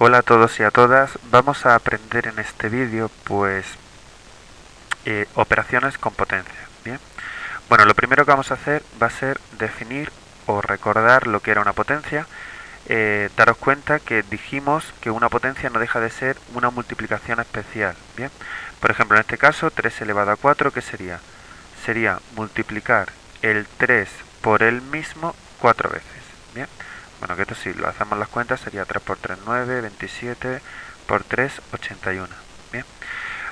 Hola a todos y a todas, vamos a aprender en este vídeo operaciones con potencia. Bien, bueno, lo primero que vamos a hacer va a ser definir o recordar lo que era una potencia. Daros cuenta que dijimos que una potencia no deja de ser una multiplicación especial. Bien, por ejemplo, en este caso 3 elevado a 4, ¿qué sería? Sería multiplicar el 3 por el mismo 4 veces. Bien, bueno, que esto si lo hacemos las cuentas sería 3 por 3, 9, 27 por 3, 81. Bien,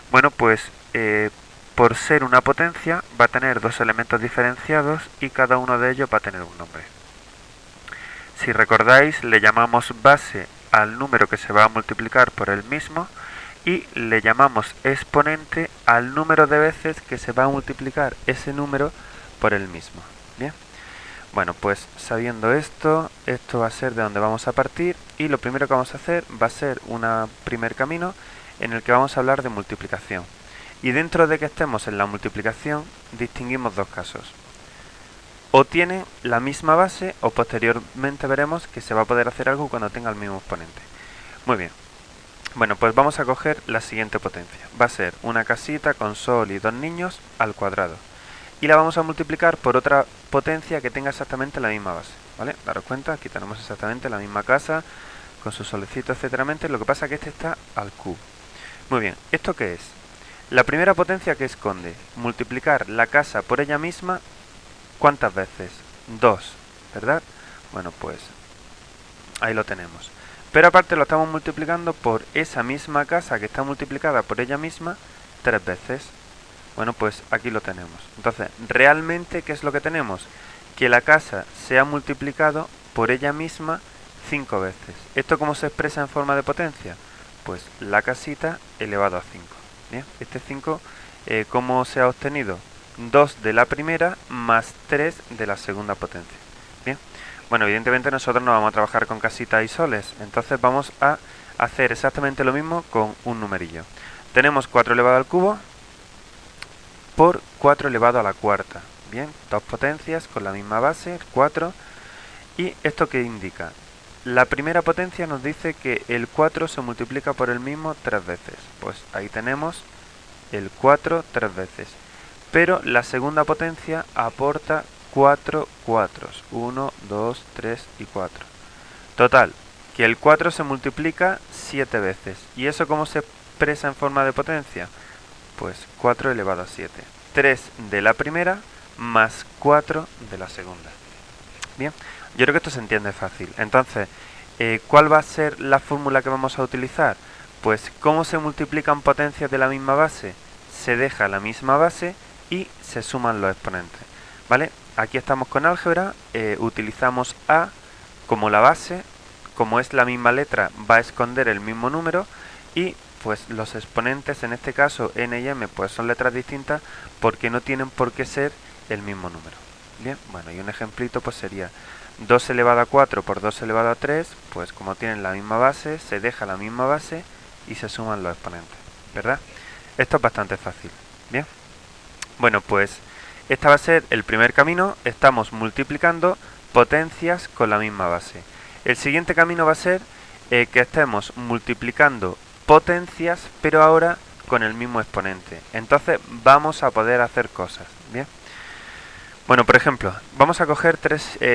bueno, por ser una potencia va a tener dos elementos diferenciados y cada uno de ellos va a tener un nombre. Si recordáis, le llamamos base al número que se va a multiplicar por el mismo y le llamamos exponente al número de veces que se va a multiplicar ese número por el mismo. Bien, bueno, pues sabiendo esto va a ser de donde vamos a partir y lo primero que vamos a hacer va a ser un primer camino en el que vamos a hablar de multiplicación. Y dentro de que estemos en la multiplicación distinguimos dos casos. O tienen la misma base o posteriormente veremos que se va a poder hacer algo cuando tenga el mismo exponente. Muy bien. Bueno, pues vamos a coger la siguiente potencia. Va a ser una casita con sol y dos niños al cuadrado. Y la vamos a multiplicar por otra potencia que tenga exactamente la misma base. ¿Vale? Daros cuenta, aquí tenemos exactamente la misma casa con su solecito, etcétera. Lo que pasa es que este está al cubo. Muy bien, ¿esto qué es? La primera potencia que esconde, multiplicar la casa por ella misma, ¿cuántas veces? 2, ¿verdad? Bueno, pues ahí lo tenemos. Pero aparte lo estamos multiplicando por esa misma casa que está multiplicada por ella misma 3 veces. Bueno, pues aquí lo tenemos. Entonces, realmente, ¿qué es lo que tenemos? Que la casa se ha multiplicado por ella misma 5 veces. ¿Esto cómo se expresa en forma de potencia? Pues la casita elevado a 5. Bien, este 5, ¿cómo se ha obtenido? 2 de la primera más 3 de la segunda potencia. Bien, bueno, evidentemente nosotros no vamos a trabajar con casitas y soles, entonces vamos a hacer exactamente lo mismo con un numerillo. Tenemos 4 elevado al cubo por 4 elevado a la cuarta. Bien, dos potencias con la misma base, 4. ¿Y esto qué indica? La primera potencia nos dice que el 4 se multiplica por el mismo 3 veces. Pues ahí tenemos el 4 3 veces. Pero la segunda potencia aporta 4 cuatros. 1, 2, 3 y 4. Total, que el 4 se multiplica 7 veces. ¿Y eso cómo se expresa en forma de potencia? Pues 4 elevado a 7. 3 de la primera más 4 de la segunda. Bien, yo creo que esto se entiende fácil. Entonces, ¿cuál va a ser la fórmula que vamos a utilizar? Pues, ¿cómo se multiplican potencias de la misma base? Se deja la misma base y se suman los exponentes. ¿Vale? Aquí estamos con álgebra, utilizamos A como la base, como es la misma letra va a esconder el mismo número y pues los exponentes, en este caso n y m, pues son letras distintas porque no tienen por qué ser el mismo número. Bien, bueno, y un ejemplito pues sería 2 elevado a 4 por 2 elevado a 3, pues como tienen la misma base, se deja la misma base y se suman los exponentes, ¿verdad? Esto es bastante fácil. Bien, bueno, pues este va a ser el primer camino, estamos multiplicando potencias con la misma base. El siguiente camino va a ser que estemos multiplicando potencias, pero ahora con el mismo exponente. Entonces vamos a poder hacer cosas. Bien. Bueno, por ejemplo, vamos a coger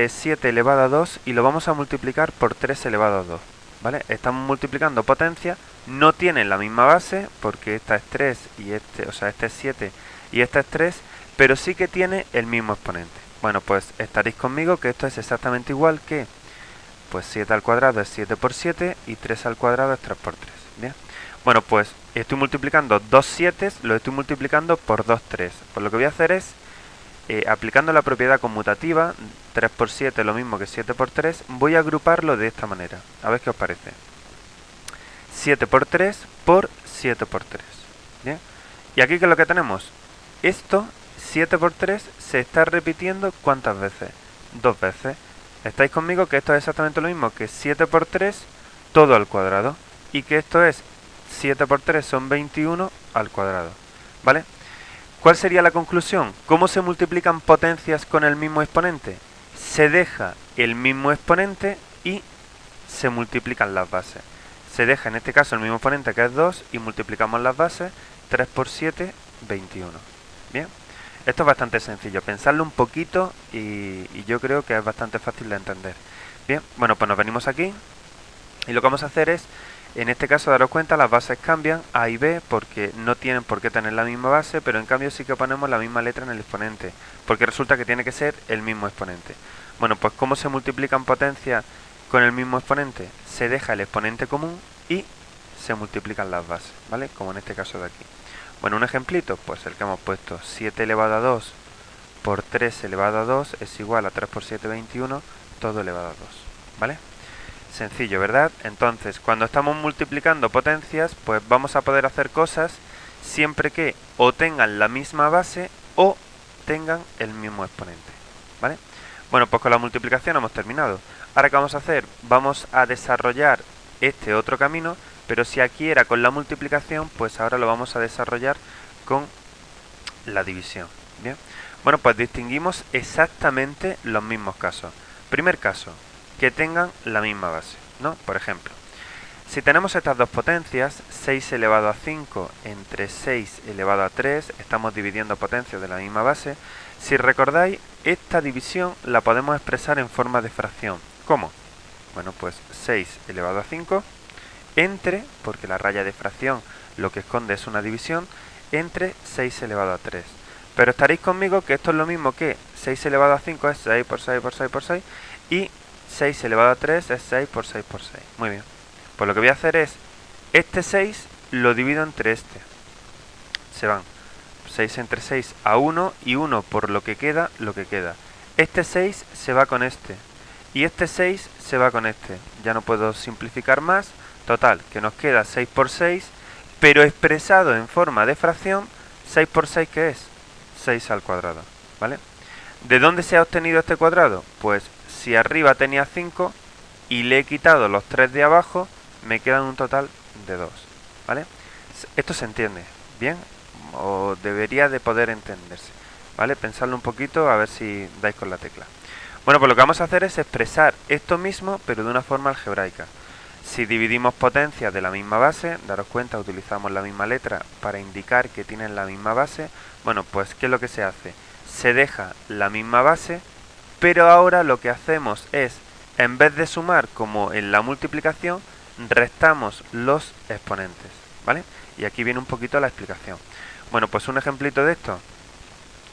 7 elevado a 2 y lo vamos a multiplicar por 3 elevado a 2. ¿Vale? Estamos multiplicando potencias, no tienen la misma base, porque esta es 3 y este es 7 y esta es 3, pero sí que tiene el mismo exponente. Bueno, pues estaréis conmigo que esto es exactamente igual que, pues 7 al cuadrado es 7 por 7 y 3 al cuadrado es 3 por 3. Bien. Bueno, pues estoy multiplicando 2 7, lo estoy multiplicando por 2 3. Pues lo que voy a hacer es, aplicando la propiedad conmutativa, 3 por 7 es lo mismo que 7 por 3, voy a agruparlo de esta manera. A ver qué os parece. 7 por 3 por 7 por 3. ¿Bien? Y aquí, ¿qué es lo que tenemos? Esto, 7 por 3, se está repitiendo ¿cuántas veces? 2 veces. ¿Estáis conmigo que esto es exactamente lo mismo que 7 por 3 todo al cuadrado? Y que esto es 7 por 3 son 21 al cuadrado. ¿Vale? ¿Cuál sería la conclusión? ¿Cómo se multiplican potencias con el mismo exponente? Se deja el mismo exponente y se multiplican las bases. se deja en este caso el mismo exponente que es 2 y multiplicamos las bases. 3 por 7, 21. Bien, esto es bastante sencillo, pensarlo un poquito y yo creo que es bastante fácil de entender. Bien, bueno, pues nos venimos aquí y lo que vamos a hacer es, en este caso daros cuenta, las bases cambian A y B porque no tienen por qué tener la misma base, pero en cambio sí que ponemos la misma letra en el exponente, porque resulta que tiene que ser el mismo exponente. Bueno, pues ¿cómo se multiplican potencias con el mismo exponente? Se deja el exponente común y se multiplican las bases, ¿vale? Como en este caso de aquí. Bueno, un ejemplito, pues el que hemos puesto, 7 elevado a 2 por 3 elevado a 2 es igual a 3 por 7, 21, todo elevado a 2, ¿vale? Sencillo, ¿verdad? Entonces, cuando estamos multiplicando potencias, pues vamos a poder hacer cosas siempre que o tengan la misma base o tengan el mismo exponente, ¿vale? Bueno, pues con la multiplicación hemos terminado. Ahora, ¿qué vamos a hacer? Vamos a desarrollar este otro camino, pero si aquí era con la multiplicación, pues ahora lo vamos a desarrollar con la división, ¿bien? Bueno, pues distinguimos exactamente los mismos casos. Primer caso, que tengan la misma base, ¿no? Por ejemplo, si tenemos estas dos potencias, 6 elevado a 5 entre 6 elevado a 3, estamos dividiendo potencias de la misma base. Si recordáis, esta división la podemos expresar en forma de fracción. ¿Cómo? Bueno, pues 6 elevado a 5 entre, porque la raya de fracción lo que esconde es una división, entre 6 elevado a 3. Pero estaréis conmigo que esto es lo mismo que 6 elevado a 5 es 6 por 6 por 6 por 6 y 6 elevado a 3 es 6 por 6 por 6. Muy bien. Pues lo que voy a hacer es, este 6 lo divido entre este. Se van 6 entre 6 a 1 y 1 por lo que queda, lo que queda. Este 6 se va con este y este 6 se va con este. Ya no puedo simplificar más. Total, que nos queda 6 por 6, pero expresado en forma de fracción, 6 por 6, ¿qué es? 6 al cuadrado, ¿vale? ¿De dónde se ha obtenido este cuadrado? Pues si arriba tenía 5 y le he quitado los 3 de abajo, me quedan un total de 2, ¿vale? Esto se entiende, ¿bien? O debería de poder entenderse, ¿vale? Pensadlo un poquito a ver si dais con la tecla. Bueno, pues lo que vamos a hacer es expresar esto mismo, pero de una forma algebraica. Si dividimos potencias de la misma base, daros cuenta, utilizamos la misma letra para indicar que tienen la misma base. Bueno, pues ¿qué es lo que se hace? Se deja la misma base, pero ahora lo que hacemos es, en vez de sumar como en la multiplicación, restamos los exponentes, ¿vale? Y aquí viene un poquito la explicación. Bueno, pues un ejemplito de esto,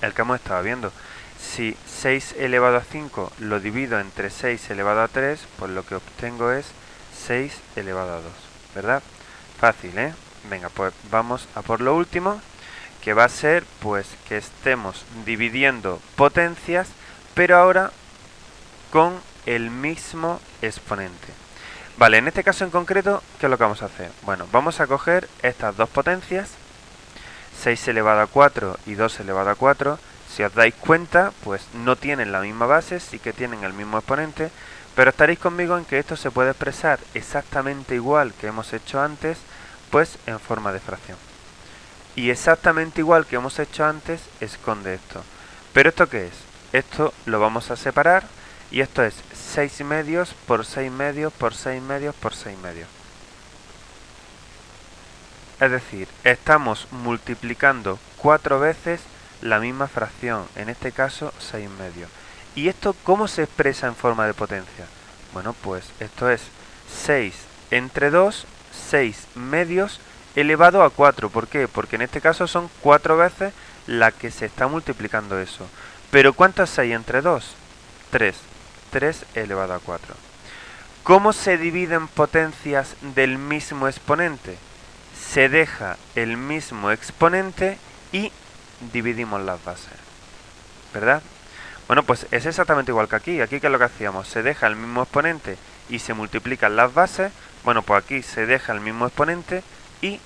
el que hemos estado viendo. Si 6 elevado a 5 lo divido entre 6 elevado a 3, pues lo que obtengo es 6 elevado a 2, ¿verdad? Fácil, ¿eh? Venga, pues vamos a por lo último, que va a ser pues que estemos dividiendo potencias, pero ahora con el mismo exponente. Vale, en este caso en concreto, ¿qué es lo que vamos a hacer? Bueno, vamos a coger estas dos potencias, 6 elevado a 4 y 2 elevado a 4. Si os dais cuenta, pues no tienen la misma base, sí que tienen el mismo exponente, pero estaréis conmigo en que esto se puede expresar exactamente igual que hemos hecho antes, pues en forma de fracción. Y exactamente igual que hemos hecho antes, esconde esto. ¿Pero esto qué es? Esto lo vamos a separar y esto es 6 medios por 6 medios por 6 medios por 6 medios. Es decir, estamos multiplicando 4 veces la misma fracción, en este caso 6 medios. ¿Y esto cómo se expresa en forma de potencia? Bueno, pues esto es 6 entre 2, 6 medios elevado a 4. ¿Por qué? Porque en este caso son 4 veces la que se está multiplicando eso. ¿Pero cuántas 6 entre 2? 3. 3 elevado a 4. ¿Cómo se dividen potencias del mismo exponente? Se deja el mismo exponente y dividimos las bases, ¿verdad? Bueno, pues es exactamente igual que aquí. Aquí, ¿qué es lo que hacíamos? Se deja el mismo exponente y se multiplican las bases. Bueno, pues aquí se deja el mismo exponente y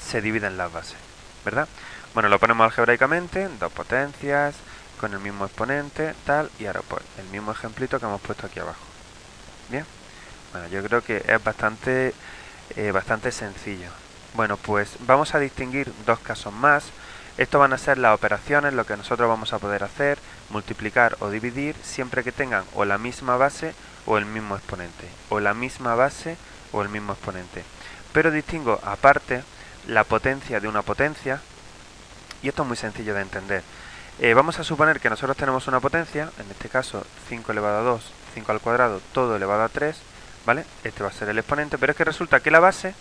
se dividen las bases, ¿verdad? Bueno, lo ponemos algebraicamente, dos potencias con el mismo exponente, tal, y ahora pues el mismo ejemplito que hemos puesto aquí abajo. Bien, bueno, yo creo que es bastante sencillo. Bueno, pues vamos a distinguir dos casos más. Estos van a ser las operaciones, lo que nosotros vamos a poder hacer, multiplicar o dividir, siempre que tengan o la misma base o el mismo exponente, o la misma base o el mismo exponente. Pero distingo aparte la potencia de una potencia, y esto es muy sencillo de entender. Vamos a suponer que nosotros tenemos una potencia, en este caso 5 elevado a 2, 5 al cuadrado, todo elevado a 3, ¿vale? Este va a ser el exponente, pero es que resulta que la base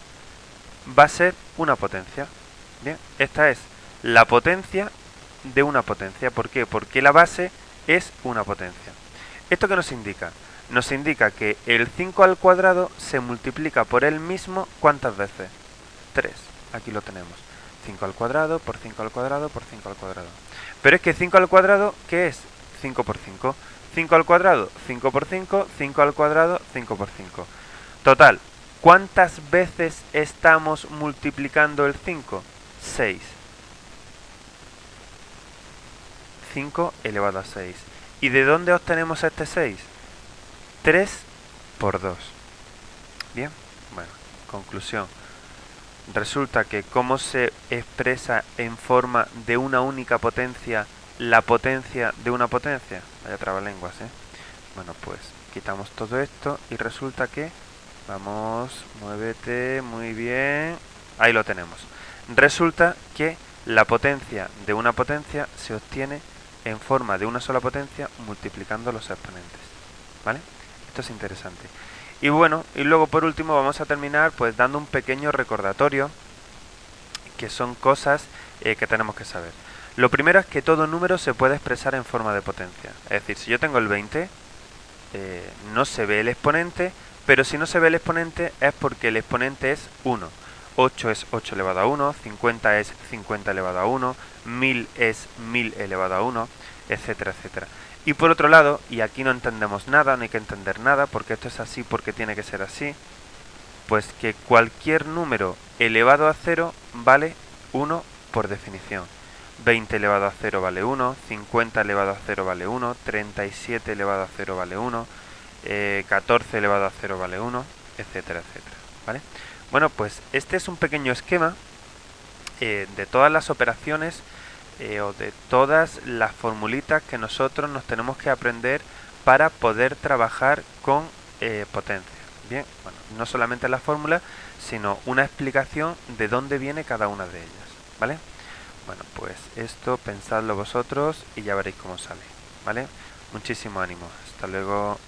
va a ser una potencia. Bien, esta es la potencia de una potencia. ¿Por qué? Porque la base es una potencia. ¿Esto qué nos indica? Nos indica que el 5 al cuadrado se multiplica por él mismo, ¿cuántas veces? 3. Aquí lo tenemos. 5 al cuadrado por 5 al cuadrado por 5 al cuadrado. Pero es que 5 al cuadrado, ¿qué es? 5 por 5. 5 al cuadrado, 5 por 5, 5 al cuadrado, 5 por 5. Total, ¿cuántas veces estamos multiplicando el 5? 6. 5 elevado a 6. ¿Y de dónde obtenemos este 6? 3 por 2. Bien, bueno, conclusión. Resulta que cómo se expresa en forma de una única potencia la potencia de una potencia. Vaya trabalenguas, ¿eh? Bueno, pues quitamos todo esto y resulta que... Vamos, muévete, muy bien. Ahí lo tenemos. Resulta que la potencia de una potencia se obtiene en forma de una sola potencia multiplicando los exponentes. ¿Vale? Esto es interesante. Y bueno, y luego por último vamos a terminar pues dando un pequeño recordatorio, que son cosas que tenemos que saber. Lo primero es que todo número se puede expresar en forma de potencia. Es decir, si yo tengo el 20, no se ve el exponente, pero si no se ve el exponente es porque el exponente es 1. 8 es 8 elevado a 1, 50 es 50 elevado a 1, 1000 es 1000 elevado a 1, etcétera, etcétera. Y por otro lado, y aquí no entendemos nada, no hay que entender nada, porque esto es así porque tiene que ser así, pues que cualquier número elevado a 0 vale 1 por definición. 20 elevado a 0 vale 1, 50 elevado a 0 vale 1, 37 elevado a 0 vale 1, 14 elevado a 0 vale 1, etcétera, etcétera. ¿Vale? Bueno, pues este es un pequeño esquema de todas las operaciones o de todas las formulitas que nosotros nos tenemos que aprender para poder trabajar con potencia. Bien, bueno, no solamente la fórmula, sino una explicación de dónde viene cada una de ellas. ¿Vale? Bueno, pues esto pensadlo vosotros y ya veréis cómo sale. ¿Vale? Muchísimo ánimo. Hasta luego.